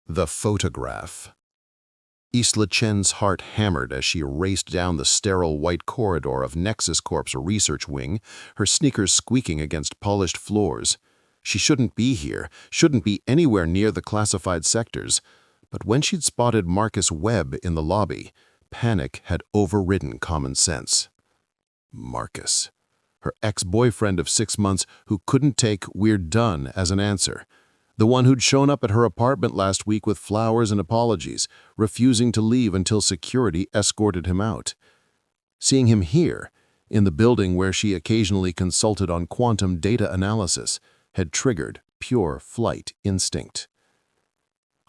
The photograph. Isla Chen's heart hammered as she raced down the sterile white corridor of Nexus Corp's research wing, her sneakers squeaking against polished floors. She shouldn't be here, shouldn't be anywhere near the classified sectors. But when she'd spotted Marcus Webb in the lobby, panic had overridden common sense. Marcus. Her ex-boyfriend of 6 months who couldn't take "we're done" as an answer. The one who'd shown up at her apartment last week with flowers and apologies, refusing to leave until security escorted him out. Seeing him here, in the building where she occasionally consulted on quantum data analysis, had triggered pure flight instinct.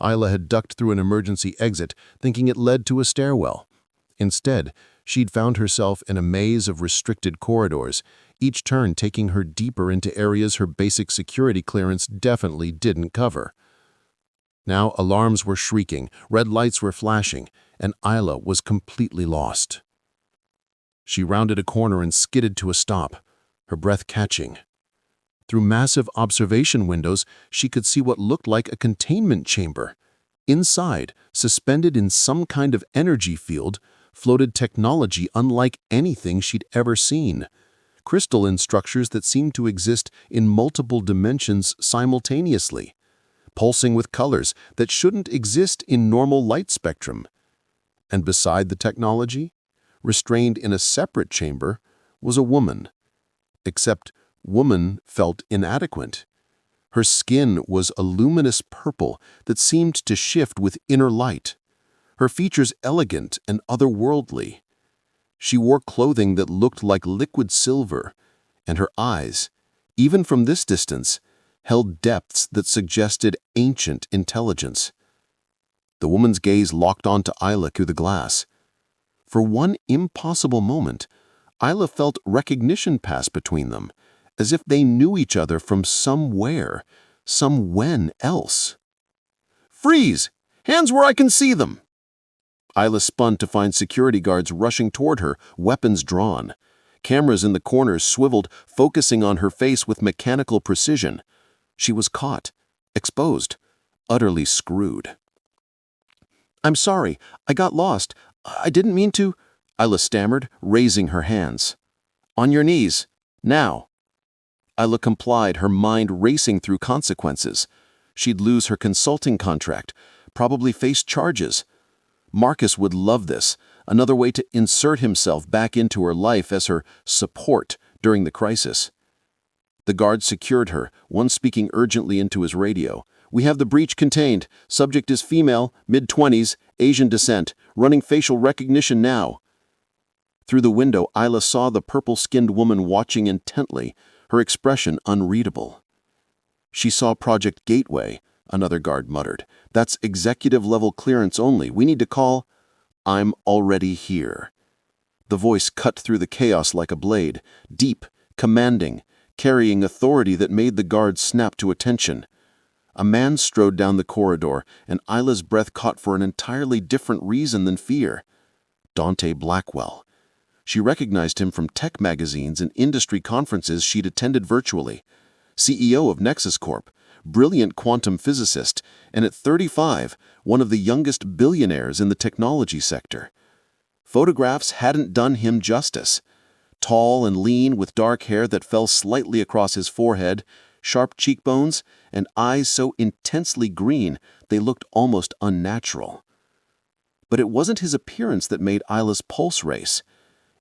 Isla had ducked through an emergency exit, thinking it led to a stairwell. Instead, she'd found herself in a maze of restricted corridors, each turn taking her deeper into areas her basic security clearance definitely didn't cover. Now alarms were shrieking, red lights were flashing, and Isla was completely lost. She rounded a corner and skidded to a stop, her breath catching. Through massive observation windows, she could see what looked like a containment chamber. Inside, suspended in some kind of energy field, floated technology unlike anything she'd ever seen. Crystalline structures that seemed to exist in multiple dimensions simultaneously, pulsing with colors that shouldn't exist in normal light spectrum. And beside the technology, restrained in a separate chamber, was a woman. Except woman felt inadequate. Her skin was a luminous purple that seemed to shift with inner light, her features elegant and otherworldly. She wore clothing that looked like liquid silver, and her eyes, even from this distance, held depths that suggested ancient intelligence. The woman's gaze locked onto Isla through the glass. For one impossible moment, Isla felt recognition pass between them, as if they knew each other from somewhere, some when else. "Freeze! Hands where I can see them!" Isla spun to find security guards rushing toward her, weapons drawn. Cameras in the corners swiveled, focusing on her face with mechanical precision. She was caught, exposed, utterly screwed. "I'm sorry, I got lost. I didn't mean to," Isla stammered, raising her hands. "On your knees, now." Isla complied, her mind racing through consequences. She'd lose her consulting contract, probably face charges. Marcus would love this, another way to insert himself back into her life as her support during the crisis. The guards secured her, one speaking urgently into his radio. "We have the breach contained. Subject is female, mid-20s, Asian descent, running facial recognition now." Through the window, Isla saw the purple-skinned woman watching intently, her expression unreadable. "She saw Project Gateway," another guard muttered. "That's executive-level clearance only. We need to call—" "I'm already here." The voice cut through the chaos like a blade, deep, commanding, carrying authority that made the guards snap to attention. A man strode down the corridor, and Isla's breath caught for an entirely different reason than fear. Dante Blackwell. She recognized him from tech magazines and industry conferences she'd attended virtually. CEO of Nexus Corp, brilliant quantum physicist, and at 35, one of the youngest billionaires in the technology sector. Photographs hadn't done him justice. Tall and lean with dark hair that fell slightly across his forehead, sharp cheekbones, and eyes so intensely green they looked almost unnatural. But it wasn't his appearance that made Isla's pulse race.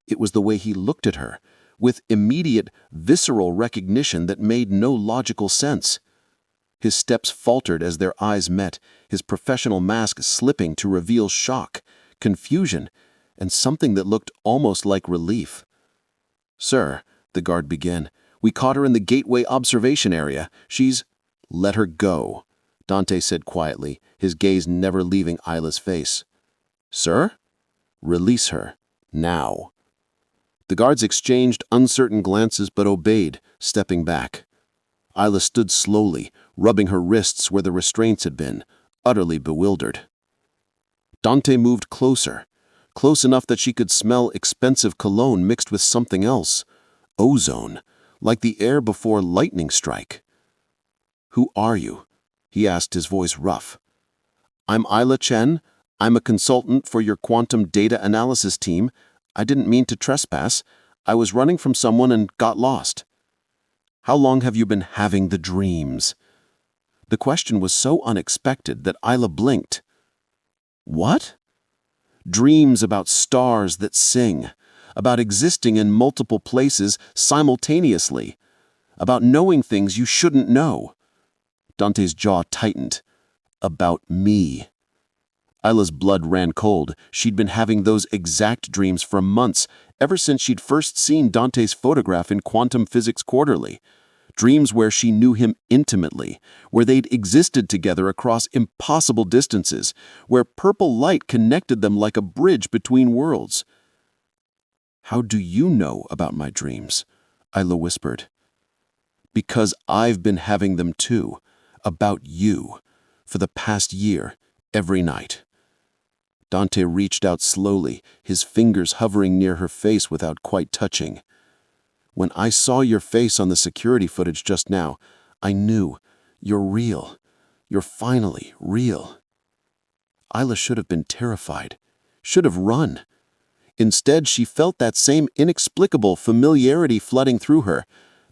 It was the way he looked at her, with immediate, visceral recognition that made no logical sense. His steps faltered as their eyes met, his professional mask slipping to reveal shock, confusion, and something that looked almost like relief. "Sir," the guard began, "we caught her in the gateway observation area. She's—" "Let her go," Dante said quietly, his gaze never leaving Isla's face. "Sir?" "Release her. Now." The guards exchanged uncertain glances but obeyed, stepping back. Isla stood slowly, rubbing her wrists where the restraints had been, utterly bewildered. Dante moved closer, close enough that she could smell expensive cologne mixed with something else, ozone, like the air before lightning strike. "Who are you?" he asked, his voice rough. I'm Isla Chen. I'm a consultant for your quantum data analysis team. I didn't mean to trespass. I was running from someone and got lost. How long have you been having the dreams? The question was so unexpected that Isla blinked. What? Dreams about stars that sing, about existing in multiple places simultaneously, about knowing things you shouldn't know. Dante's jaw tightened. About me. Isla's blood ran cold. She'd been having those exact dreams for months, ever since she'd first seen Dante's photograph in Quantum Physics Quarterly. Dreams where she knew him intimately, where they'd existed together across impossible distances, where purple light connected them like a bridge between worlds. How do you know about my dreams? Isla whispered. Because I've been having them too, about you, for the past year, every night. Dante reached out slowly, his fingers hovering near her face without quite touching. When I saw your face on the security footage just now, I knew you're real. You're finally real. Isla should have been terrified, should have run. Instead, she felt that same inexplicable familiarity flooding through her.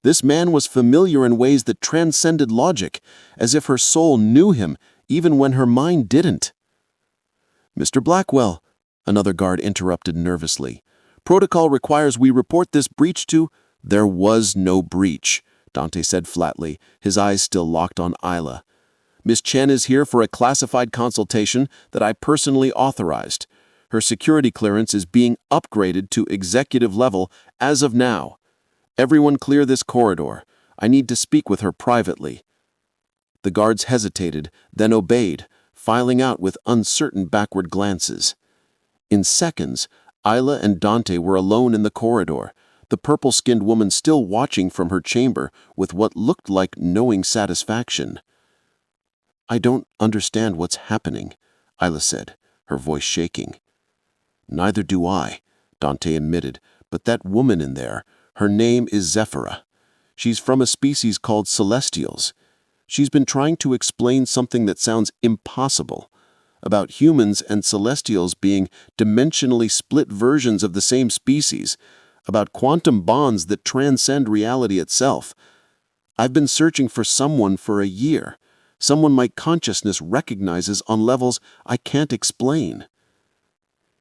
This man was familiar in ways that transcended logic, as if her soul knew him even when her mind didn't. Mr. Blackwell, another guard interrupted nervously. Protocol requires we report this breach to— There was no breach, Dante said flatly, his eyes still locked on Isla. Miss Chen is here for a classified consultation that I personally authorized. Her security clearance is being upgraded to executive level as of now. Everyone clear this corridor. I need to speak with her privately. The guards hesitated, then obeyed, filing out with uncertain backward glances. In seconds, Isla and Dante were alone in the corridor, the purple-skinned woman still watching from her chamber with what looked like knowing satisfaction. I don't understand what's happening, Isla said, her voice shaking. Neither do I, Dante admitted, but that woman in there, her name is Zephyra. She's from a species called Celestials. She's been trying to explain something that sounds impossible, about humans and Celestials being dimensionally split versions of the same species, about quantum bonds that transcend reality itself. I've been searching for someone for a year, someone my consciousness recognizes on levels I can't explain.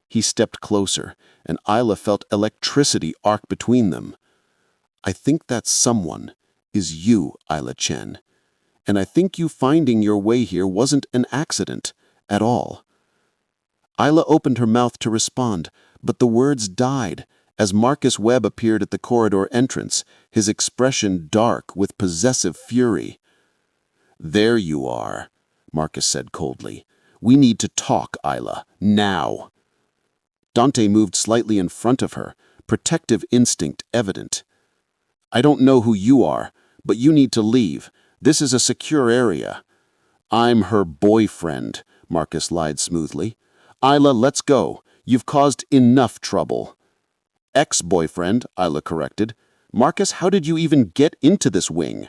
He stepped closer, and Isla felt electricity arc between them. I think that someone is you, Isla Chen. And I think you finding your way here wasn't an accident at all. Isla opened her mouth to respond, but the words died as Marcus Webb appeared at the corridor entrance, his expression dark with possessive fury. There you are, Marcus said coldly. We need to talk, Isla, now. Dante moved slightly in front of her, protective instinct evident. I don't know who you are, but you need to leave. This is a secure area. I'm her boyfriend, Marcus lied smoothly. Isla, let's go. You've caused enough trouble. Ex-boyfriend, Isla corrected. Marcus, how did you even get into this wing?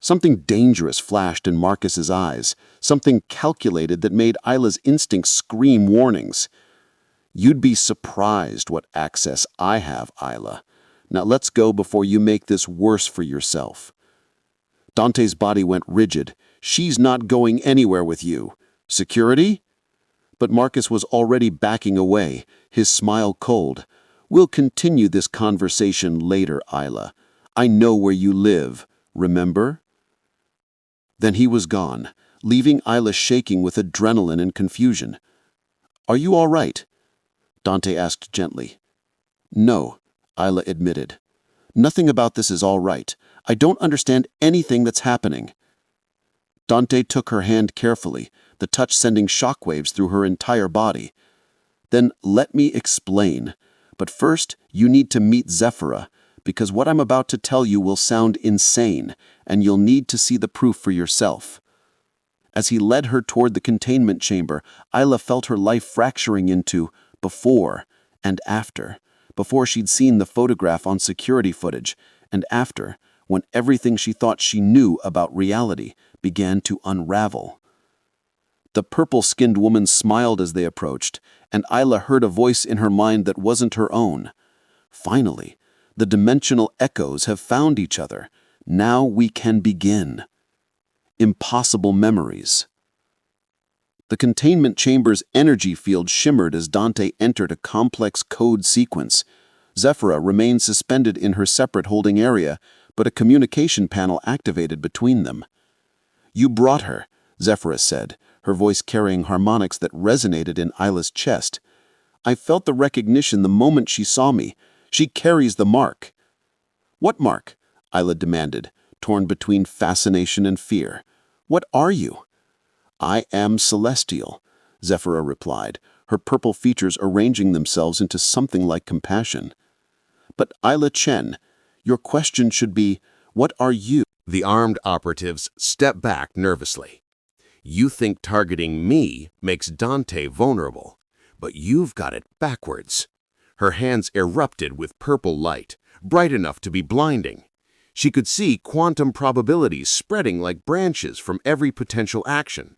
Something dangerous flashed in Marcus's eyes, something calculated that made Isla's instincts scream warnings. You'd be surprised what access I have, Isla. Now let's go before you make this worse for yourself. Dante's body went rigid. She's not going anywhere with you. Security? But Marcus was already backing away, his smile cold. We'll continue this conversation later, Isla. I know where you live, remember? Then he was gone, leaving Isla shaking with adrenaline and confusion. Are you all right? Dante asked gently. No, Isla admitted. Nothing about this is all right. I don't understand anything that's happening. Dante took her hand carefully, the touch sending shockwaves through her entire body. Then let me explain. But first, you need to meet Zephyra, because what I'm about to tell you will sound insane, and you'll need to see the proof for yourself. As he led her toward the containment chamber, Isla felt her life fracturing into before and after. Before she'd seen the photograph on security footage, and after, when everything she thought she knew about reality began to unravel. The purple-skinned woman smiled as they approached, and Isla heard a voice in her mind that wasn't her own. Finally, the dimensional echoes have found each other. Now we can begin. Impossible memories. The containment chamber's energy field shimmered as Dante entered a complex code sequence. Zephyra remained suspended in her separate holding area, but a communication panel activated between them. "You brought her," Zephyra said, her voice carrying harmonics that resonated in Isla's chest. "I felt the recognition the moment she saw me. She carries the mark." "What mark?" Isla demanded, torn between fascination and fear. "What are you?" "I am celestial," Zephyra replied, her purple features arranging themselves into something like compassion. "But Isla Chen, your question should be, what are you?" The armed operatives step back nervously. You think targeting me makes Dante vulnerable, but you've got it backwards. Her hands erupted with purple light, bright enough to be blinding. She could see quantum probabilities spreading like branches from every potential action,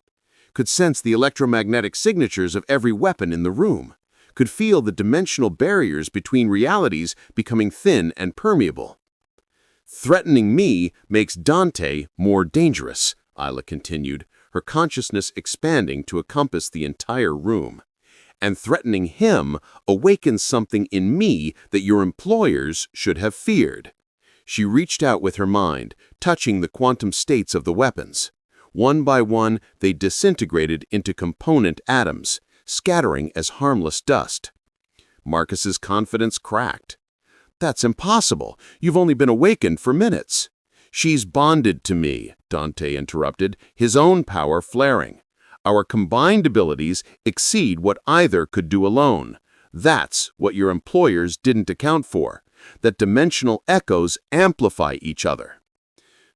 could sense the electromagnetic signatures of every weapon in the room, could feel the dimensional barriers between realities becoming thin and permeable. Threatening me makes Dante more dangerous, Isla continued, her consciousness expanding to encompass the entire room. And threatening him awakens something in me that your employers should have feared. She reached out with her mind, touching the quantum states of the weapons. One by one, they disintegrated into component atoms, scattering as harmless dust. Marcus's confidence cracked. "That's impossible. You've only been awakened for minutes." "She's bonded to me," Dante interrupted, his own power flaring. "Our combined abilities exceed what either could do alone. That's what your employers didn't account for, that dimensional echoes amplify each other."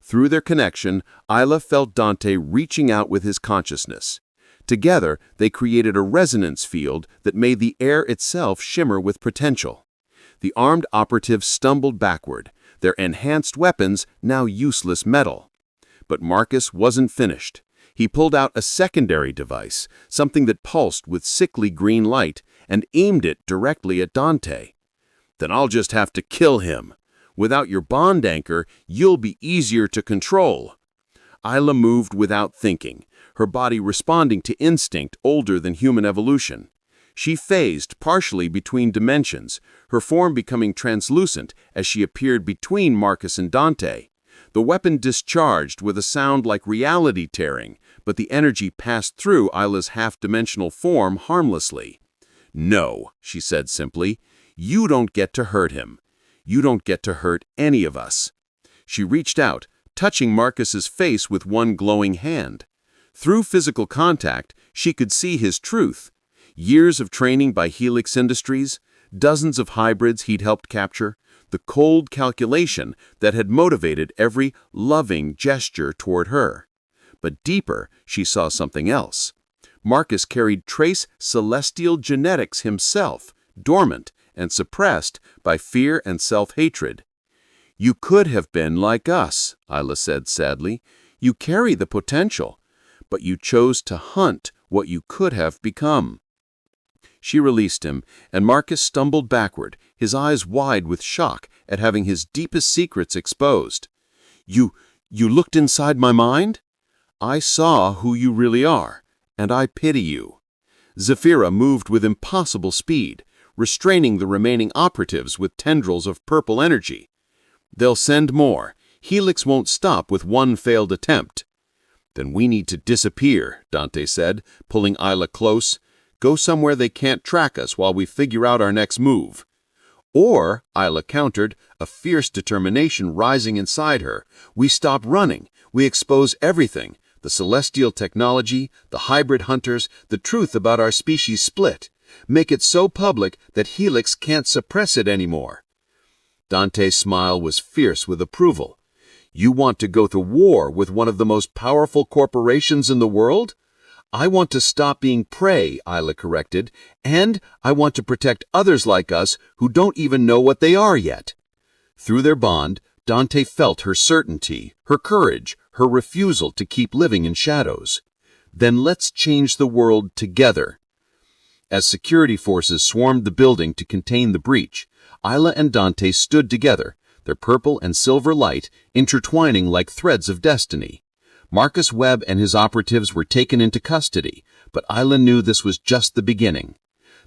Through their connection, Isla felt Dante reaching out with his consciousness. Together, they created a resonance field that made the air itself shimmer with potential. The armed operatives stumbled backward, their enhanced weapons now useless metal. But Marcus wasn't finished. He pulled out a secondary device, something that pulsed with sickly green light, and aimed it directly at Dante. "Then I'll just have to kill him. Without your bond anchor, you'll be easier to control." Isla moved without thinking, her body responding to instinct older than human evolution. She phased partially between dimensions, her form becoming translucent as she appeared between Marcus and Dante. The weapon discharged with a sound like reality tearing, but the energy passed through Isla's half-dimensional form harmlessly. "No," she said simply, "you don't get to hurt him. You don't get to hurt any of us." She reached out, touching Marcus's face with one glowing hand. Through physical contact, she could see his truth. Years of training by Helix Industries, dozens of hybrids he'd helped capture, the cold calculation that had motivated every loving gesture toward her. But deeper, she saw something else. Marcus carried trace celestial genetics himself, dormant and suppressed by fear and self-hatred. "You could have been like us," Isla said sadly. "You carry the potential, but you chose to hunt what you could have become." She released him, and Marcus stumbled backward, his eyes wide with shock at having his deepest secrets exposed. You looked inside my mind? I saw who you really are, and I pity you." Zephyra moved with impossible speed, restraining the remaining operatives with tendrils of purple energy. "They'll send more. Helix won't stop with one failed attempt." "Then we need to disappear," Dante said, pulling Isla close. "Go somewhere they can't track us while we figure out our next move." "Or," Isla countered, a fierce determination rising inside her, "we stop running. We expose everything, the celestial technology, the hybrid hunters, the truth about our species split. Make it so public that Helix can't suppress it anymore." Dante's smile was fierce with approval. "You want to go to war with one of the most powerful corporations in the world?" "I want to stop being prey," Isla corrected, "and I want to protect others like us who don't even know what they are yet." Through their bond, Dante felt her certainty, her courage, her refusal to keep living in shadows. Then let's change the world together. As security forces swarmed the building to contain the breach, Isla and Dante stood together, their purple and silver light intertwining like threads of destiny. Marcus Webb and his operatives were taken into custody, but Isla knew this was just the beginning.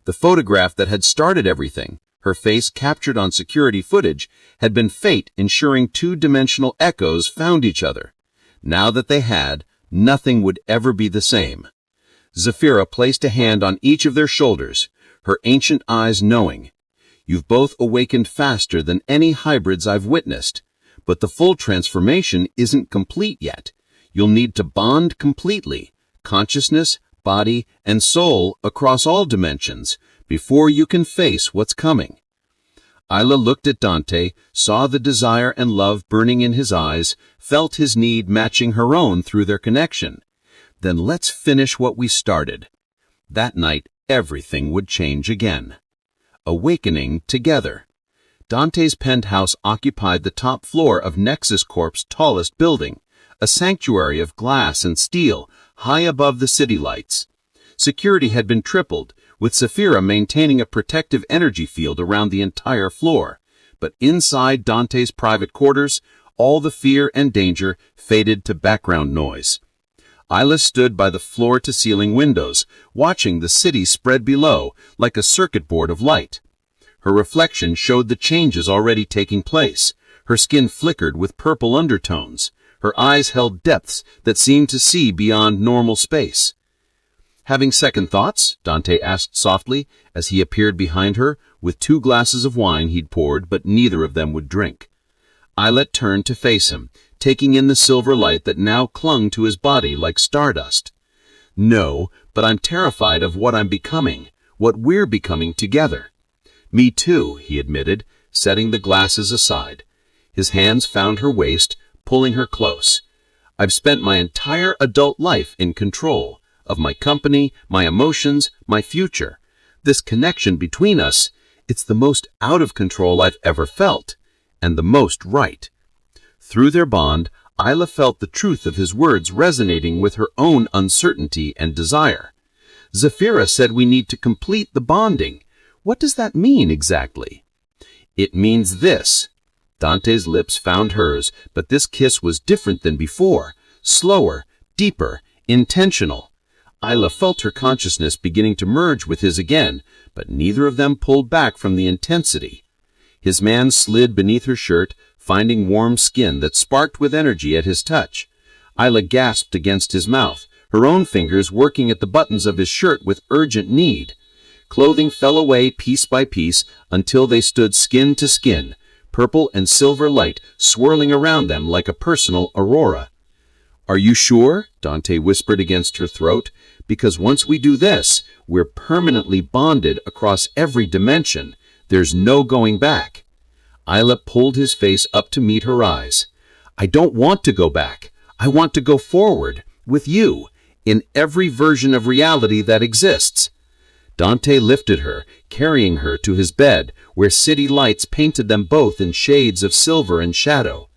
The photograph that had started everything, her face captured on security footage, had been fate ensuring two-dimensional echoes found each other. Now that they had, nothing would ever be the same. Zafira placed a hand on each of their shoulders, her ancient eyes knowing. You've both awakened faster than any hybrids I've witnessed, but the full transformation isn't complete yet. You'll need to bond completely, consciousness, body, and soul across all dimensions, before you can face what's coming. Isla looked at Dante, saw the desire and love burning in his eyes, felt his need matching her own through their connection. Then let's finish what we started. That night, everything would change again. Awakening together. Dante's penthouse occupied the top floor of Nexus Corp's tallest building, a sanctuary of glass and steel high above the city lights. Security had been tripled, with Zafira maintaining a protective energy field around the entire floor. But inside Dante's private quarters, all the fear and danger faded to background noise. Isla stood by the floor-to-ceiling windows, watching the city spread below like a circuit board of light. Her reflection showed the changes already taking place. Her skin flickered with purple undertones. Her eyes held depths that seemed to see beyond normal space. "Having second thoughts?" Dante asked softly as he appeared behind her with 2 glasses of wine he'd poured, but neither of them would drink. Isla turned to face him, taking in the silver light that now clung to his body like stardust. "No, but I'm terrified of what I'm becoming, what we're becoming together." "Me too," he admitted, setting the glasses aside. His hands found her waist, pulling her close. "I've spent my entire adult life in control of my company, my emotions, my future. This connection between us, it's the most out of control I've ever felt, and the most right." Through their bond, Isla felt the truth of his words resonating with her own uncertainty and desire. "Zafira said we need to complete the bonding. What does that mean exactly?" "It means this." Dante's lips found hers, but this kiss was different than before, slower, deeper, intentional. Isla felt her consciousness beginning to merge with his again, but neither of them pulled back from the intensity. His hand slid beneath her shirt, finding warm skin that sparked with energy at his touch. Isla gasped against his mouth, her own fingers working at the buttons of his shirt with urgent need. Clothing fell away piece by piece until they stood skin to skin, purple and silver light swirling around them like a personal aurora. "Are you sure?" Dante whispered against her throat. "Because once we do this, we're permanently bonded across every dimension. There's no going back." Isla pulled his face up to meet her eyes. "I don't want to go back. I want to go forward, with you, in every version of reality that exists." Dante lifted her, carrying her to his bed, where city lights painted them both in shades of silver and shadow.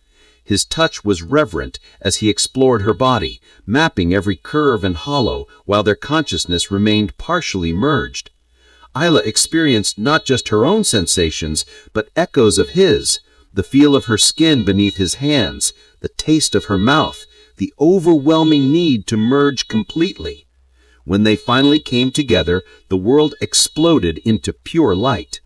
His touch was reverent as he explored her body, mapping every curve and hollow while their consciousness remained partially merged. Isla experienced not just her own sensations, but echoes of his, the feel of her skin beneath his hands, the taste of her mouth, the overwhelming need to merge completely. When they finally came together, the world exploded into pure light.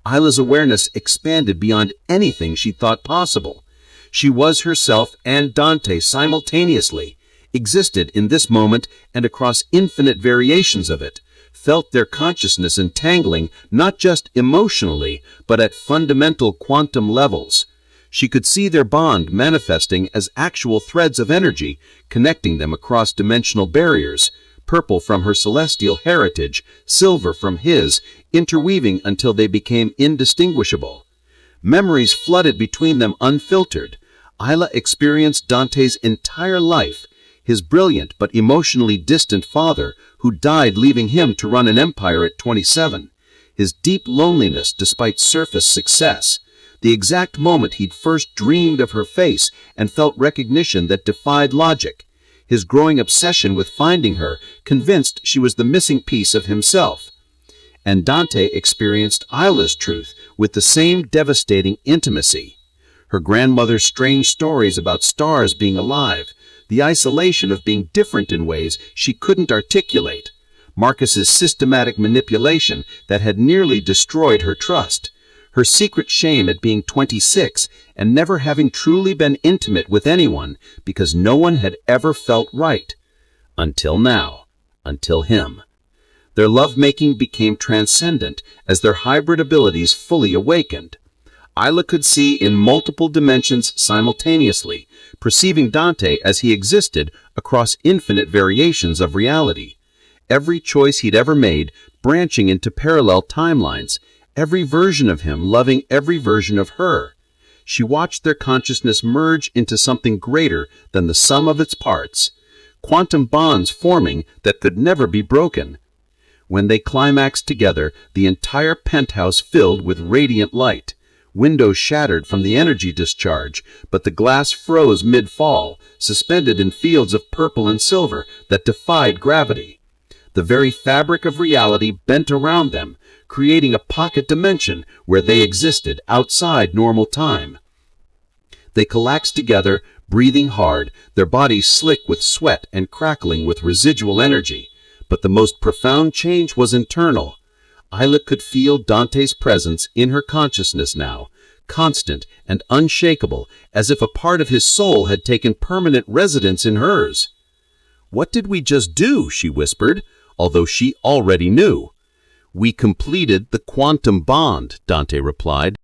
Isla's awareness expanded beyond anything she thought possible. She was herself and Dante simultaneously, existed in this moment and across infinite variations of it, felt their consciousness entangling not just emotionally, but at fundamental quantum levels. She could see their bond manifesting as actual threads of energy, connecting them across dimensional barriers, purple from her celestial heritage, silver from his, interweaving until they became indistinguishable. Memories flooded between them unfiltered. Isla experienced Dante's entire life, his brilliant but emotionally distant father, who died leaving him to run an empire at 27, his deep loneliness despite surface success, the exact moment he'd first dreamed of her face and felt recognition that defied logic, his growing obsession with finding her, convinced she was the missing piece of himself. And Dante experienced Isla's truth with the same devastating intimacy. Her grandmother's strange stories about stars being alive, the isolation of being different in ways she couldn't articulate, Marcus's systematic manipulation that had nearly destroyed her trust, her secret shame at being 26 and never having truly been intimate with anyone because no one had ever felt right. Until now. Until him. Their lovemaking became transcendent as their hybrid abilities fully awakened. Isla could see in multiple dimensions simultaneously, perceiving Dante as he existed across infinite variations of reality. Every choice he'd ever made branching into parallel timelines, every version of him loving every version of her. She watched their consciousness merge into something greater than the sum of its parts, quantum bonds forming that could never be broken. When they climaxed together, the entire penthouse filled with radiant light. Windows shattered from the energy discharge, but the glass froze mid-fall, suspended in fields of purple and silver that defied gravity. The very fabric of reality bent around them, creating a pocket dimension where they existed outside normal time. They collapsed together, breathing hard, their bodies slick with sweat and crackling with residual energy. But the most profound change was internal. Isla could feel Dante's presence in her consciousness now, constant and unshakable, as if a part of his soul had taken permanent residence in hers. "What did we just do?" she whispered, although she already knew. "We completed the quantum bond," Dante replied.